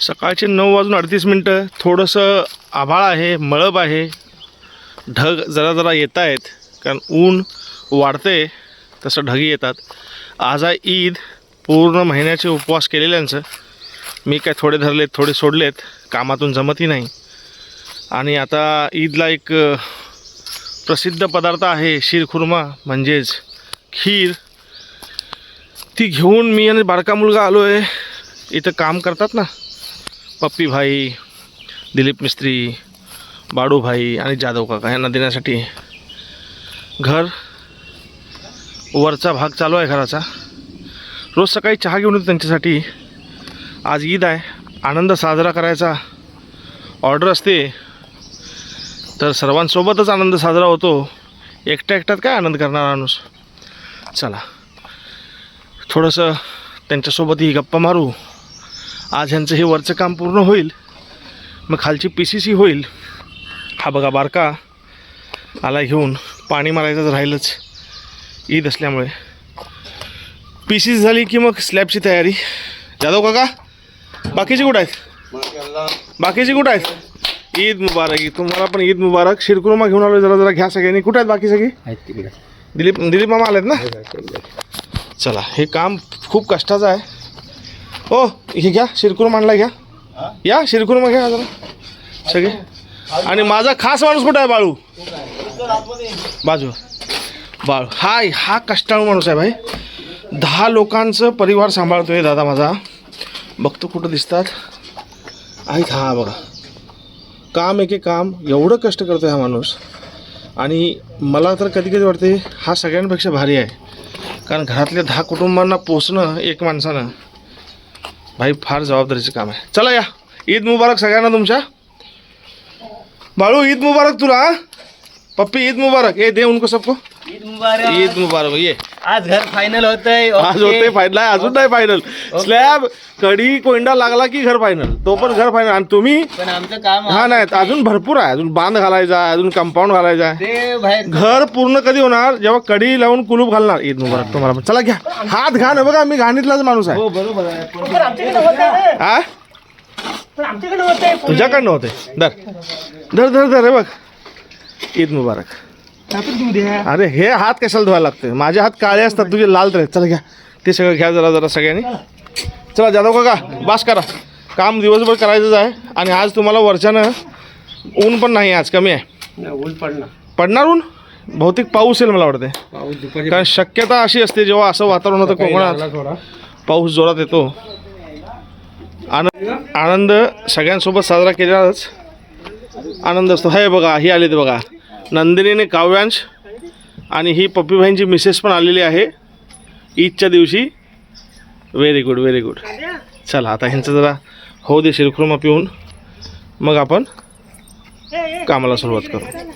सकाळचे 9:38 थोडंसं आभाळ आहे, मळब आहे, ढग जरा जरा येत आहेत, कारण ऊन वाढते तसं ढग येतात. आज आहे ईद. पूर्ण महिन्याचे उपवास केलेल्यांचं. मी काय थोडे धरलेत थोडे सोडलेत, कामातून जमतही नाही. आणि आता ईदला एक प्रसिद्ध पदार्थ आहे शीरखुर्मा म्हणजेच खीर. ती घेऊन मी आणि बारका मुलगा आलो आहे. इथं काम करतात ना पप्पी भाई, दिलीप मिस्त्री, बाडू भाई आणि जाधव काका यांना देण्यासाठी. घर वरचा भाग चालू आहे घराचा. रोज सकाळी चहा घेऊन येतो त्यांच्यासाठी. आज ईद आहे, आनंद साजरा करायचा ऑर्डर असते, तर सर्वांसोबतच आनंद साजरा होतो. एकट्या एकट्यात काय आनंद करणार माणूस. चला थोडंसं त्यांच्यासोबतही गप्पा मारू. आज ह्यांचं हे वरचं काम पूर्ण होईल, मग खालची PCC होईल. हा बघा बारका आला घेऊन. पाणी मारायचं राहिलंच ईद असल्यामुळे. PCC झाली की मग स्लॅबची तयारी. जाधव काका बाकीचे कुठं आहेत? बाकीचे कुठं आहेत? ईद मुबारक. तुम्हाला पण ईद मुबारक. शीरखुर्मा घेऊन आलो, जरा जरा घ्या सगळ्यांनी. कुठे आहेत बाकी सगळी? आहेत तिकडे. दिलीप मामा आलेत ना. चला हे काम खूप कष्टाचं आहे. हो हे घ्या शीरखुर्मा आणला, घ्या या शीरखुर्मा घ्या जरा सगळे. आणि माझा खास माणूस कुठं आहे? बाळू बाजू. बाळू हा कष्टाळू माणूस आहे भाई. 10 लोकांचं परिवार सांभाळतोय दादा माझा. बघतो कुठं दिसतात आहेत. हा बघा काम एक काम एवढं कष्ट करतोय हा माणूस. आणि मला तर कधी कधी वाटते हा सगळ्यांपेक्षा भारी आहे, कारण घरातल्या 10 कुटुंबांना पोचणं एक माणसानं भाई फार जबाबदारीचं काम आहे. चला या. ईद मुबारक सगळ्यांना तुमच्या. बाळू ईद मुबारक तुला. पप्पी ईद मुबारक. ये दे उनको सबको. ईद मुबारक. ईद मुबारक. ये आज घर फायनल होतंय. आज होते फायनल. अजून नाही फायनल. स्लॅब कडी कोंडा लागला की घर फायनल. तो पण घर फायनल. आणि तुम्ही पण आमचं काम हा नाही अजून भरपूर आहे. अजून बांध घालायचा आहे, अजून कंपाऊंड घालायचं आहे. ते बाहेर घर पूर्ण कधी होणार? जेव्हा कडी लावून कुलूप घालणार. ईद मुबारक तुम्हाला पण. चला घ्या हात घ्या ना. बघा मी घाणीतलाच माणूस आहे. हो बरोबर आहे. हा तुझ्याकडनं होते. धर धर धर धर. हे बघ ईद मुबारक. अरे हे हात कशाला धुवायला लागते? माझे हात काळे असतात, तुझे लाल तर आहेत. चला घ्या ते सगळं घ्या जरा जरा सगळ्यांनी. चला जाधव काका बास करा. काम दिवसभर करायचंच आहे. आणि आज तुम्हाला वरच्यानं ऊन पण नाही, आज कमी आहे. ऊन पडणार ऊन बहुतेक पाऊस येईल मला वाटते. कारण शक्यता अशी असते जेव्हा असं वातावरण होतं कोकणात पाऊस जोरात येतो. आनंद सगळ्यांसोबत साजरा केल्याच आनंद असतो. हे बघा ही आली ते बघा नंदिनीने काव्यांश. आणि ही पप्पीभाईंची मिसेस पण आलेली आहे ईदच्या दिवशी. Very good very good. चला आता ह्यांचं जरा होऊ दे शीरखुर्मा पिऊन, मग आपण कामाला सुरुवात करू.